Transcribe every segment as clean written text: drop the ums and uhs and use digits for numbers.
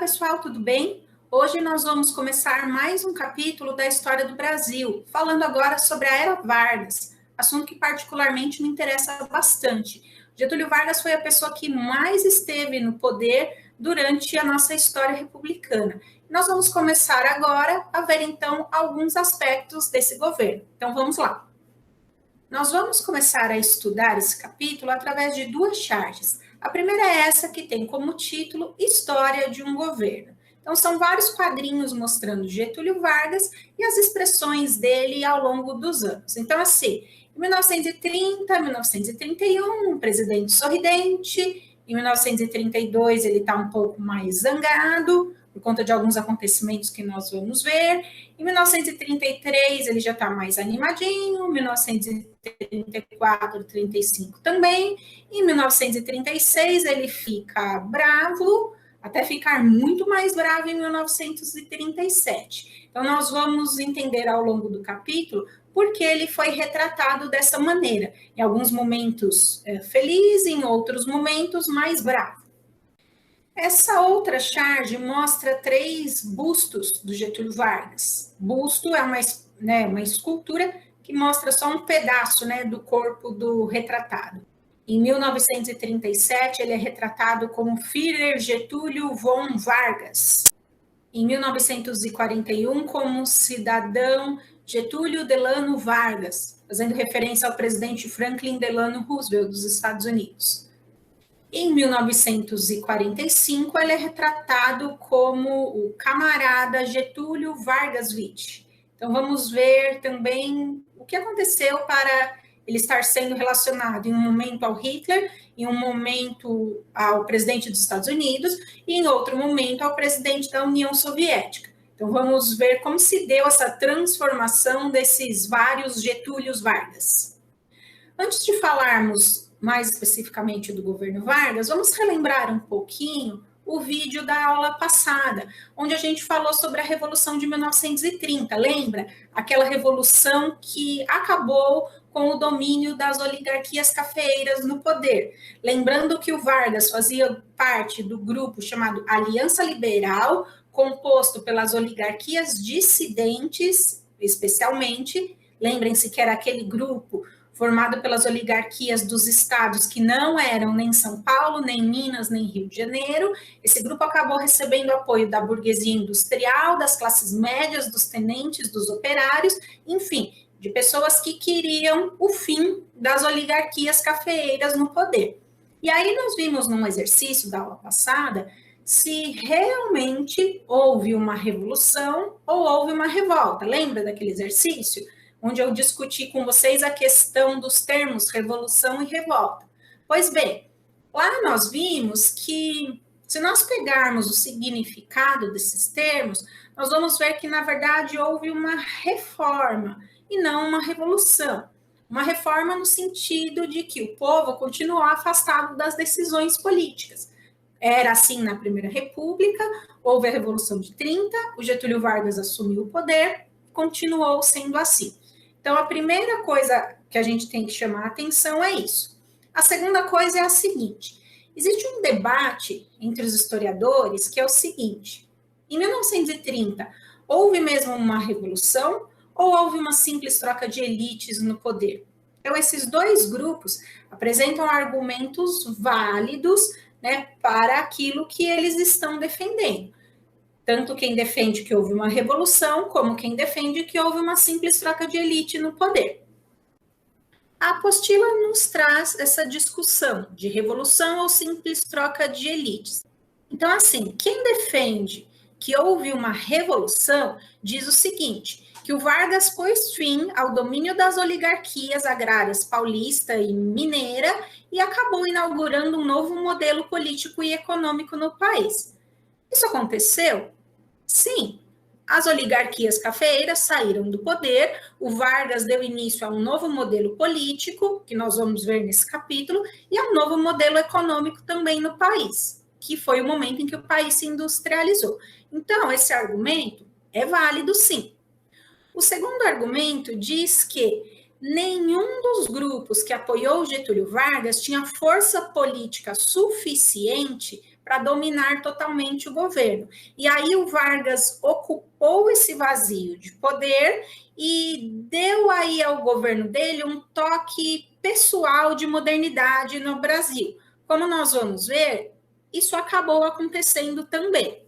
pessoal, tudo bem? Hoje nós vamos começar mais um capítulo da história do Brasil, falando agora sobre a Era Vargas, assunto que particularmente me interessa bastante. Getúlio Vargas foi a pessoa que mais esteve no poder durante a nossa história republicana. Nós vamos começar agora a ver, então, alguns aspectos desse governo. Então, vamos lá. Nós vamos começar a estudar esse capítulo através de duas charges. A primeira é essa que tem como título História de um Governo. Então, são vários quadrinhos mostrando Getúlio Vargas e as expressões dele ao longo dos anos. Então, assim, em 1930, 1931, um presidente sorridente. Em 1932, ele está um pouco mais zangado, por conta de alguns acontecimentos que nós vamos ver. Em 1933, ele já está mais animadinho, 1934, 35 também. Em 1936, ele fica bravo, até ficar muito mais bravo em 1937. Então, nós vamos entender ao longo do capítulo por que ele foi retratado dessa maneira. Em alguns momentos feliz, em outros momentos mais bravo. Essa outra charge mostra 3 bustos do Getúlio Vargas. Busto é uma escultura que mostra só um pedaço, do corpo do retratado. Em 1937, ele é retratado como Führer Getúlio von Vargas. Em 1941, como cidadão Getúlio Delano Vargas, fazendo referência ao presidente Franklin Delano Roosevelt dos Estados Unidos. Em 1945, ele é retratado como o camarada Getúlio Vargas Witt. Então, vamos ver também o que aconteceu para ele estar sendo relacionado em um momento ao Hitler, em um momento ao presidente dos Estados Unidos e em outro momento ao presidente da União Soviética. Então, vamos ver como se deu essa transformação desses vários Getúlios Vargas. Antes de falarmos mais especificamente do governo Vargas, vamos relembrar um pouquinho o vídeo da aula passada, onde a gente falou sobre a Revolução de 1930, lembra? Aquela revolução que acabou com o domínio das oligarquias cafeeiras no poder. Lembrando que o Vargas fazia parte do grupo chamado Aliança Liberal, composto pelas oligarquias dissidentes, especialmente. Lembrem-se que era aquele grupo formado pelas oligarquias dos estados que não eram nem São Paulo, nem Minas, nem Rio de Janeiro. Esse grupo acabou recebendo apoio da burguesia industrial, das classes médias, dos tenentes, dos operários, enfim, de pessoas que queriam o fim das oligarquias cafeeiras no poder. E aí nós vimos num exercício da aula passada se realmente houve uma revolução ou houve uma revolta. Lembra daquele exercício? Onde eu discuti com vocês a questão dos termos revolução e revolta. Pois bem, lá nós vimos que, se nós pegarmos o significado desses termos, nós vamos ver que, na verdade, houve uma reforma e não uma revolução. Uma reforma no sentido de que o povo continuou afastado das decisões políticas. Era assim na Primeira República, houve a Revolução de 30, o Getúlio Vargas assumiu o poder, continuou sendo assim. Então, a primeira coisa que a gente tem que chamar a atenção é isso. A segunda coisa é a seguinte: existe um debate entre os historiadores que é o seguinte: em 1930, houve mesmo uma revolução ou houve uma simples troca de elites no poder? Então, esses dois grupos apresentam argumentos válidos, para aquilo que eles estão defendendo. Tanto quem defende que houve uma revolução, como quem defende que houve uma simples troca de elite no poder. A apostila nos traz essa discussão de revolução ou simples troca de elites. Então, assim, quem defende que houve uma revolução diz o seguinte, que o Vargas pôs fim ao domínio das oligarquias agrárias paulista e mineira e acabou inaugurando um novo modelo político e econômico no país. Isso aconteceu? Sim, as oligarquias cafeeiras saíram do poder, o Vargas deu início a um novo modelo político, que nós vamos ver nesse capítulo, e a um novo modelo econômico também no país, que foi o momento em que o país se industrializou. Então, esse argumento é válido, sim. O segundo argumento diz que nenhum dos grupos que apoiou Getúlio Vargas tinha força política suficiente para dominar totalmente o governo. E aí o Vargas ocupou esse vazio de poder e deu aí ao governo dele um toque pessoal de modernidade no Brasil. Como nós vamos ver, isso acabou acontecendo também.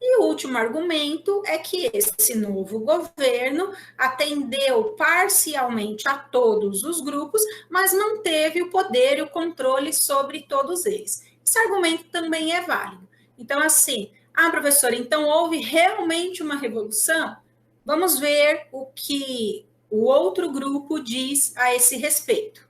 E o último argumento é que esse novo governo atendeu parcialmente a todos os grupos, mas manteve o poder e o controle sobre todos eles. Esse argumento também é válido. Então, assim, professora, então houve realmente uma revolução? Vamos ver o que o outro grupo diz a esse respeito.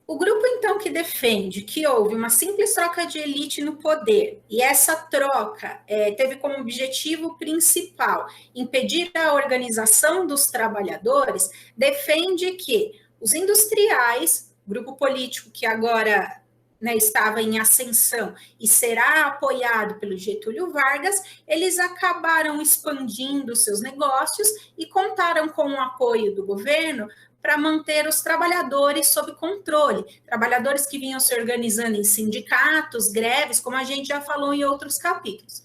O grupo, então, que defende que houve uma simples troca de elite no poder, e essa troca teve como objetivo principal impedir a organização dos trabalhadores, defende que os industriais, grupo político que agora estava em ascensão e será apoiado pelo Getúlio Vargas, eles acabaram expandindo seus negócios e contaram com o apoio do governo para manter os trabalhadores sob controle, trabalhadores que vinham se organizando em sindicatos, greves, como a gente já falou em outros capítulos.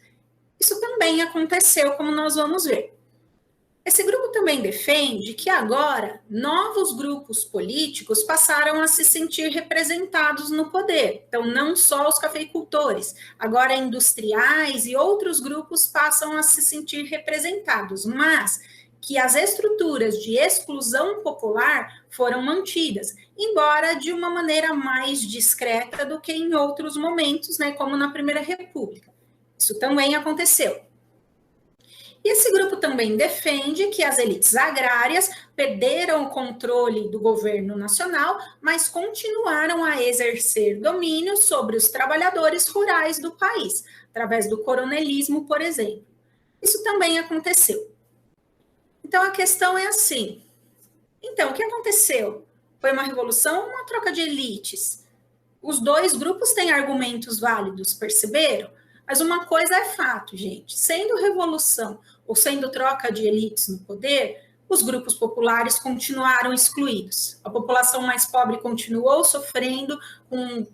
Isso também aconteceu, como nós vamos ver. Esse grupo também defende que agora novos grupos políticos passaram a se sentir representados no poder. Então, não só os cafeicultores, agora industriais e outros grupos passam a se sentir representados, mas que as estruturas de exclusão popular foram mantidas, embora de uma maneira mais discreta do que em outros momentos, como na Primeira República. Isso também aconteceu. E esse grupo também defende que as elites agrárias perderam o controle do governo nacional, mas continuaram a exercer domínio sobre os trabalhadores rurais do país, através do coronelismo, por exemplo. Isso também aconteceu. Então, a questão é assim. Então, o que aconteceu? Foi uma revolução ou uma troca de elites? Os dois grupos têm argumentos válidos, perceberam? Mas uma coisa é fato, gente. Sendo revolução ou sendo troca de elites no poder, os grupos populares continuaram excluídos. A população mais pobre continuou sofrendo com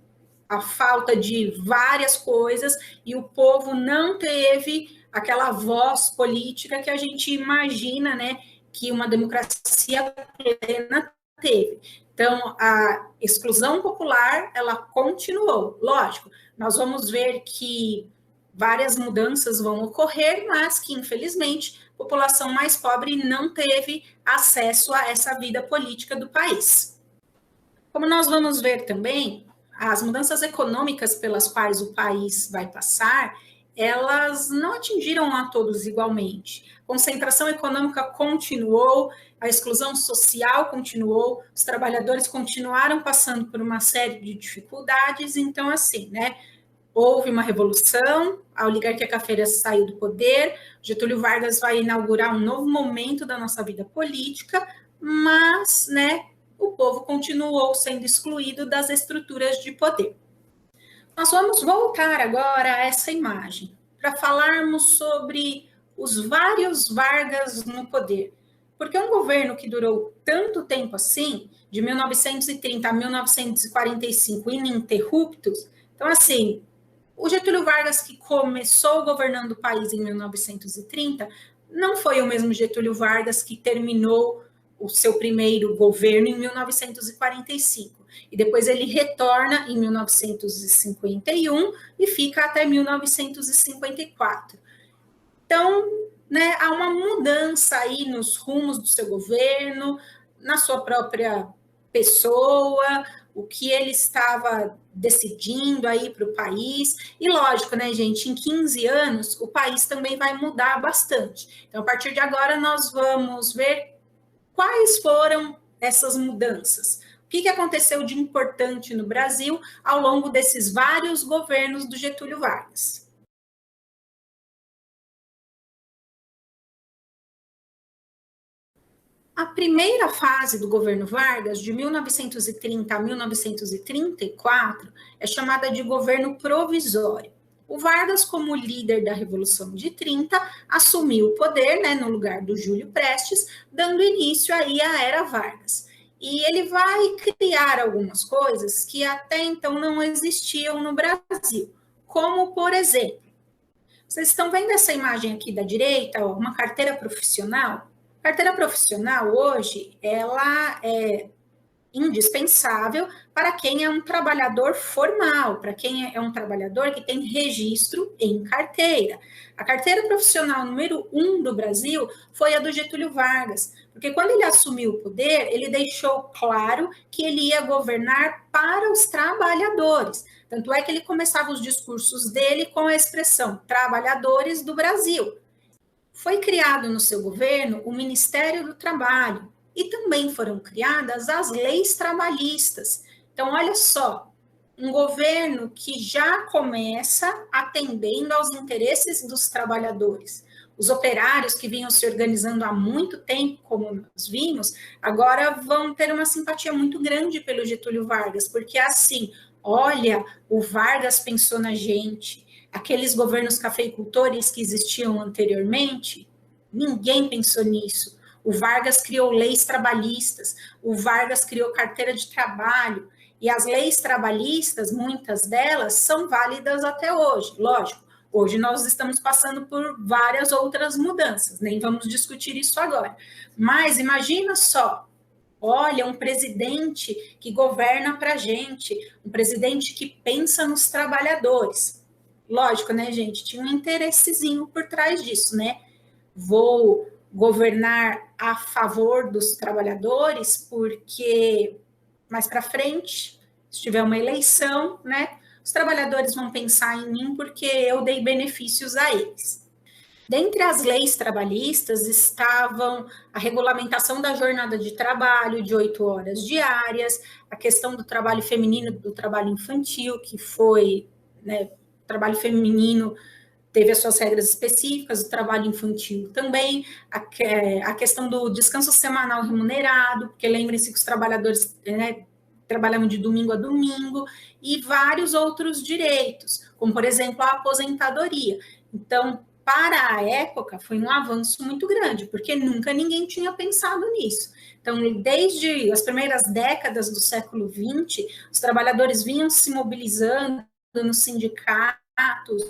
a falta de várias coisas e o povo não teve aquela voz política que a gente imagina, que uma democracia plena teve. Então, a exclusão popular, ela continuou. Lógico, nós vamos ver que várias mudanças vão ocorrer, mas que, infelizmente, a população mais pobre não teve acesso a essa vida política do país. Como nós vamos ver também, as mudanças econômicas pelas quais o país vai passar, elas não atingiram a todos igualmente. A concentração econômica continuou, a exclusão social continuou, os trabalhadores continuaram passando por uma série de dificuldades, então, assim, houve uma revolução, a oligarquia cafeira saiu do poder, Getúlio Vargas vai inaugurar um novo momento da nossa vida política, mas, o povo continuou sendo excluído das estruturas de poder. Nós vamos voltar agora a essa imagem, para falarmos sobre os vários Vargas no poder. Porque um governo que durou tanto tempo assim, de 1930 a 1945, ininterruptos, então, assim, o Getúlio Vargas, que começou governando o país em 1930, não foi o mesmo Getúlio Vargas que terminou o seu primeiro governo em 1945. E depois ele retorna em 1951 e fica até 1954. Então, há uma mudança aí nos rumos do seu governo, na sua própria pessoa, o que ele estava decidindo aí para o país. E lógico, gente, em 15 anos o país também vai mudar bastante. Então, a partir de agora, nós vamos ver quais foram essas mudanças. O que aconteceu de importante no Brasil ao longo desses vários governos do Getúlio Vargas. A primeira fase do governo Vargas, de 1930 a 1934, é chamada de governo provisório. O Vargas, como líder da Revolução de 30, assumiu o poder, no lugar do Júlio Prestes, dando início aí à Era Vargas. E ele vai criar algumas coisas que até então não existiam no Brasil. como, por exemplo, vocês estão vendo essa imagem aqui da direita, ó, uma carteira profissional? Carteira profissional hoje, ela é indispensável para quem é um trabalhador formal, para quem é um trabalhador que tem registro em carteira. A carteira profissional número 1 do Brasil foi a do Getúlio Vargas, porque quando ele assumiu o poder, ele deixou claro que ele ia governar para os trabalhadores. Tanto é que ele começava os discursos dele com a expressão trabalhadores do Brasil. Foi criado no seu governo o Ministério do Trabalho e também foram criadas as leis trabalhistas. Então, olha só, um governo que já começa atendendo aos interesses dos trabalhadores. Os operários que vinham se organizando há muito tempo, como nós vimos, agora vão ter uma simpatia muito grande pelo Getúlio Vargas, porque assim, olha, o Vargas pensou na gente. Aqueles governos cafeicultores que existiam anteriormente, ninguém pensou nisso. O Vargas criou leis trabalhistas, o Vargas criou carteira de trabalho, e as leis trabalhistas, muitas delas, são válidas até hoje. Lógico, hoje nós estamos passando por várias outras mudanças, nem vamos discutir isso agora. Mas imagina só, olha, um presidente que governa para a gente, um presidente que pensa nos trabalhadores. Lógico, né, gente? Tinha um interessezinho por trás disso, né? Vou governar a favor dos trabalhadores, porque mais para frente, se tiver uma eleição, né, os trabalhadores vão pensar em mim porque eu dei benefícios a eles. Dentre as leis trabalhistas estavam a regulamentação da jornada de trabalho de 8 horas diárias, a questão do trabalho feminino, do trabalho infantil, que foi, né, trabalho feminino teve as suas regras específicas, o trabalho infantil também, a questão do descanso semanal remunerado, porque lembrem-se que os trabalhadores, né, trabalham de domingo a domingo, e vários outros direitos, como, por exemplo, a aposentadoria. Então, para a época, foi um avanço muito grande, porque nunca ninguém tinha pensado nisso. Então, desde as primeiras décadas do século XX, os trabalhadores vinham se mobilizando nos sindicatos,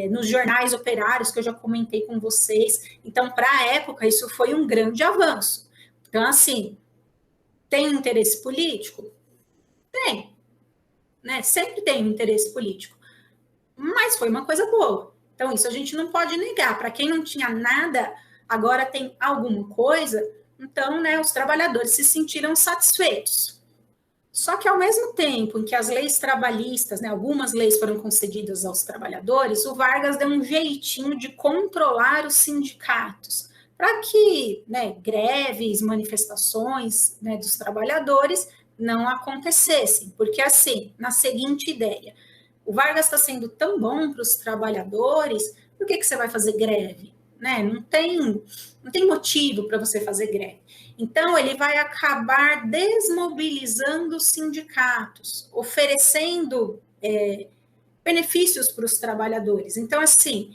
nos jornais operários, que eu já comentei com vocês. Então, para a época, isso foi um grande avanço. Então, assim, tem interesse político? Tem, né? Sempre tem interesse político. Mas foi uma coisa boa. Então, isso a gente não pode negar. Para quem não tinha nada, agora tem alguma coisa, então, né, os trabalhadores se sentiram satisfeitos. Só que, ao mesmo tempo em que as leis trabalhistas, né, algumas leis foram concedidas aos trabalhadores, o Vargas deu um jeitinho de controlar os sindicatos, para que, né, greves, manifestações, né, dos trabalhadores não acontecessem. Porque, assim, na seguinte ideia, o Vargas está sendo tão bom para os trabalhadores, por que você vai fazer greve? Né? Não tem motivo para você fazer greve. Então, ele vai acabar desmobilizando os sindicatos, oferecendo benefícios para os trabalhadores. Então, assim,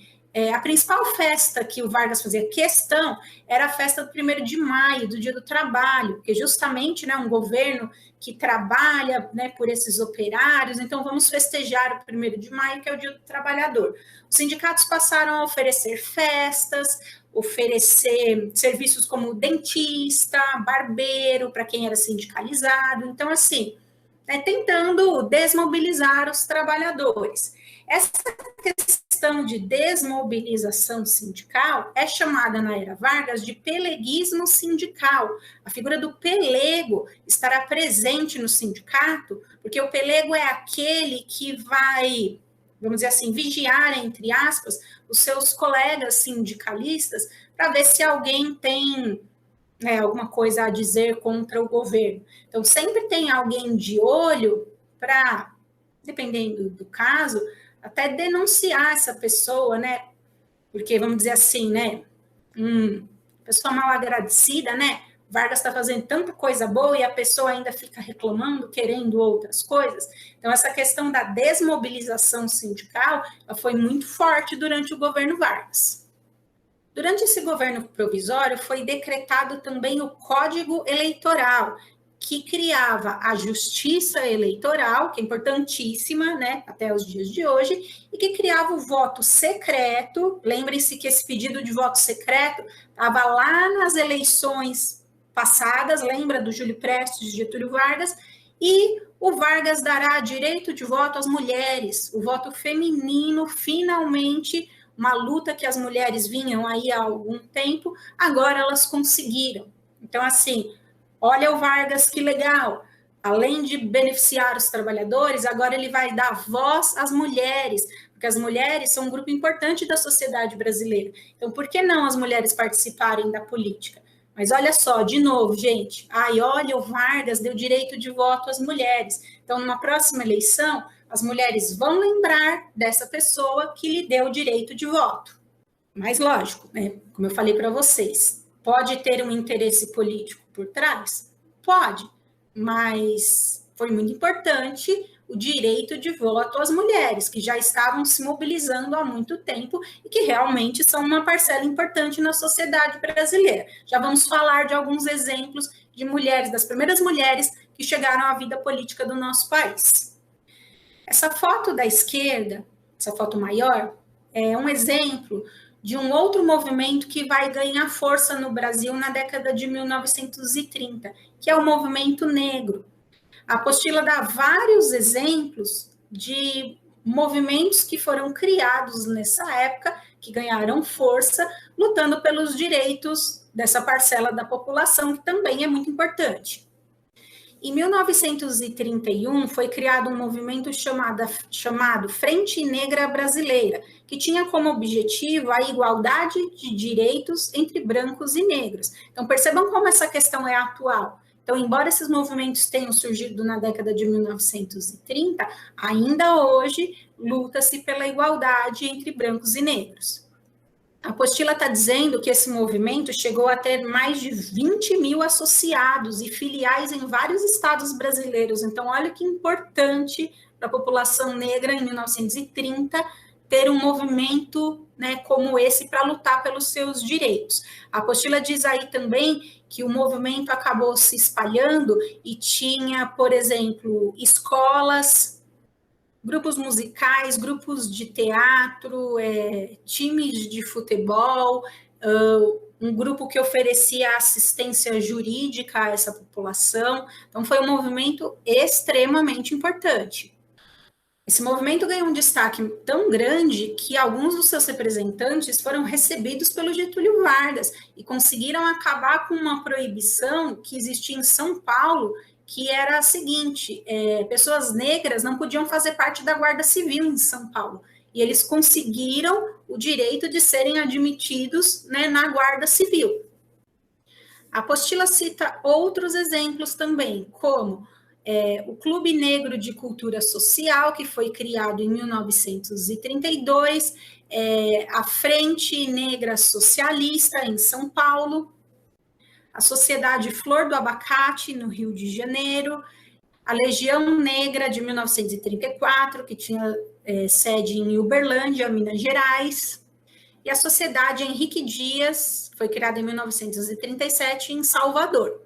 a principal festa que o Vargas fazia questão era a festa do 1º de maio, do Dia do Trabalho, porque justamente, né, um governo que trabalha, né, por esses operários, então vamos festejar o 1º de maio, que é o Dia do Trabalhador. Os sindicatos passaram a oferecer festas, oferecer serviços como dentista, barbeiro, para quem era sindicalizado. Então, assim, né, tentando desmobilizar os trabalhadores. Essa questão de desmobilização sindical é chamada na era Vargas de peleguismo sindical. A figura do pelego estará presente no sindicato, porque o pelego é aquele que vai, vamos dizer assim, vigiar, entre aspas, os seus colegas sindicalistas para ver se alguém tem alguma coisa a dizer contra o governo. Então, sempre tem alguém de olho para, dependendo do caso, até denunciar essa pessoa, né? Porque, vamos dizer assim, né? Pessoa mal agradecida, né? Vargas está fazendo tanta coisa boa e a pessoa ainda fica reclamando, querendo outras coisas. Então, essa questão da desmobilização sindical ela foi muito forte durante o governo Vargas. Durante esse governo provisório, foi decretado também o Código Eleitoral, que criava a justiça eleitoral, que é importantíssima, né, até os dias de hoje, e que criava o voto secreto. Lembrem-se que esse pedido de voto secreto estava lá nas eleições passadas, lembra do Júlio Prestes e Getúlio Vargas, e o Vargas dará direito de voto às mulheres, o voto feminino, finalmente, uma luta que as mulheres vinham aí há algum tempo, agora elas conseguiram. Então, assim, olha o Vargas, que legal. Além de beneficiar os trabalhadores, agora ele vai dar voz às mulheres, porque as mulheres são um grupo importante da sociedade brasileira. Então, por que não as mulheres participarem da política? Mas olha só, de novo, gente, olha, o Vargas deu direito de voto às mulheres. Então, numa próxima eleição, as mulheres vão lembrar dessa pessoa que lhe deu o direito de voto. Mas, lógico, né, como eu falei para vocês, pode ter um interesse político por trás? Pode, mas foi muito importante o direito de voto às mulheres, que já estavam se mobilizando há muito tempo e que realmente são uma parcela importante na sociedade brasileira. Já vamos falar de alguns exemplos de mulheres, das primeiras mulheres que chegaram à vida política do nosso país. Essa foto da esquerda, essa foto maior, é um exemplo de um outro movimento que vai ganhar força no Brasil na década de 1930, que é o movimento negro. A apostila dá vários exemplos de movimentos que foram criados nessa época, que ganharam força, lutando pelos direitos dessa parcela da população, que também é muito importante. Em 1931, foi criado um movimento chamado Frente Negra Brasileira, que tinha como objetivo a igualdade de direitos entre brancos e negros. Então, percebam como essa questão é atual. Então, embora esses movimentos tenham surgido na década de 1930, ainda hoje luta-se pela igualdade entre brancos e negros. A apostila está dizendo que esse movimento chegou a ter mais de 20 mil associados e filiais em vários estados brasileiros. Então, olha que importante para a população negra em 1930 ter um movimento, né, como esse para lutar pelos seus direitos. A apostila diz aí também que o movimento acabou se espalhando e tinha, por exemplo, escolas, grupos musicais, grupos de teatro, times de futebol, um grupo que oferecia assistência jurídica a essa população. Então, foi um movimento extremamente importante. Esse movimento ganhou um destaque tão grande que alguns dos seus representantes foram recebidos pelo Getúlio Vargas e conseguiram acabar com uma proibição que existia em São Paulo, que era a seguinte: pessoas negras não podiam fazer parte da Guarda Civil em São Paulo. E eles conseguiram o direito de serem admitidos, né, na Guarda Civil. A apostila cita outros exemplos também, como o Clube Negro de Cultura Social, que foi criado em 1932, a Frente Negra Socialista, em São Paulo, a Sociedade Flor do Abacate, no Rio de Janeiro, a Legião Negra, de 1934, que tinha sede em Uberlândia, Minas Gerais, e a Sociedade Henrique Dias, foi criada em 1937, em Salvador.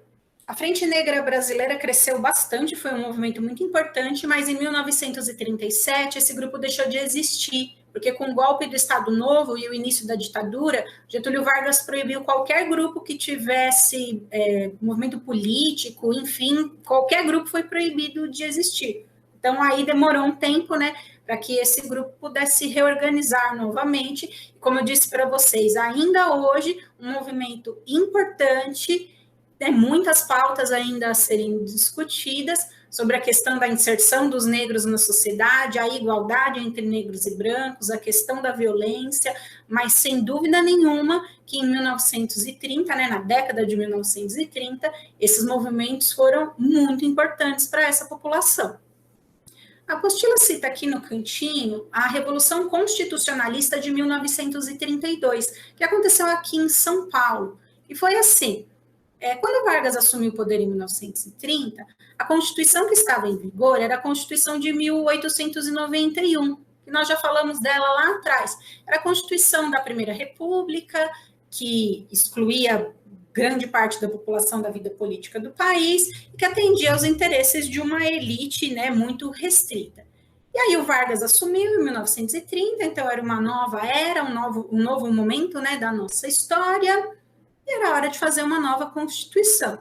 A Frente Negra Brasileira cresceu bastante, foi um movimento muito importante, mas em 1937 esse grupo deixou de existir, porque com o golpe do Estado Novo e o início da ditadura, Getúlio Vargas proibiu qualquer grupo que tivesse movimento político, enfim, qualquer grupo foi proibido de existir. Então aí demorou um tempo, né, para que esse grupo pudesse se reorganizar novamente. Como eu disse para vocês, ainda hoje um movimento importante. Tem muitas pautas ainda a serem discutidas sobre a questão da inserção dos negros na sociedade, a igualdade entre negros e brancos, a questão da violência, mas sem dúvida nenhuma que em 1930, né, na década de 1930, esses movimentos foram muito importantes para essa população. A apostila cita aqui no cantinho a Revolução Constitucionalista de 1932, que aconteceu aqui em São Paulo, e foi assim. Quando Vargas assumiu o poder em 1930, a Constituição que estava em vigor era a Constituição de 1891, que nós já falamos dela lá atrás. Era a Constituição da Primeira República, que excluía grande parte da população da vida política do país, e que atendia aos interesses de uma elite, né, muito restrita. E aí o Vargas assumiu em 1930, então era uma nova era, um novo momento, né, da nossa história, e era hora de fazer uma nova Constituição.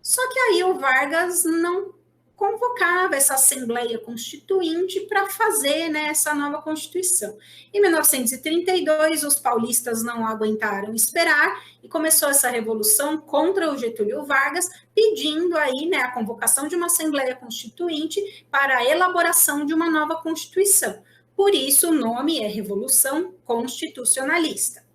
Só que aí o Vargas não convocava essa Assembleia Constituinte para fazer, né, essa nova Constituição. Em 1932, os paulistas não aguentaram esperar e começou essa revolução contra o Getúlio Vargas, pedindo aí, né, a convocação de uma Assembleia Constituinte para a elaboração de uma nova Constituição. Por isso, o nome é Revolução Constitucionalista.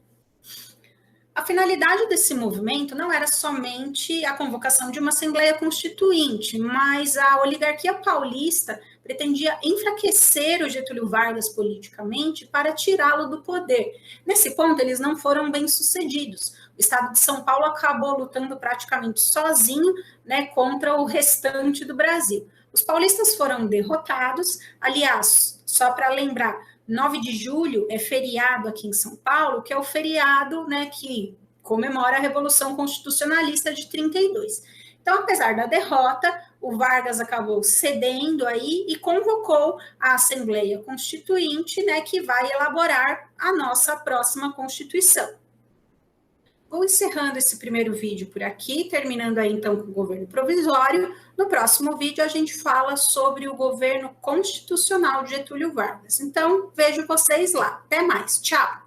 A finalidade desse movimento não era somente a convocação de uma Assembleia Constituinte, mas a oligarquia paulista pretendia enfraquecer o Getúlio Vargas politicamente para tirá-lo do poder. Nesse ponto, eles não foram bem-sucedidos. O estado de São Paulo acabou lutando praticamente sozinho, né, contra o restante do Brasil. Os paulistas foram derrotados, aliás, só para lembrar, 9 de julho é feriado aqui em São Paulo, que é o feriado, né, que comemora a Revolução Constitucionalista de 32. Então, apesar da derrota, o Vargas acabou cedendo aí e convocou a Assembleia Constituinte, né, que vai elaborar a nossa próxima Constituição. Vou encerrando esse primeiro vídeo por aqui, terminando aí então com o governo provisório. No próximo vídeo a gente fala sobre o governo constitucional de Getúlio Vargas. Então, vejo vocês lá. Até mais. Tchau!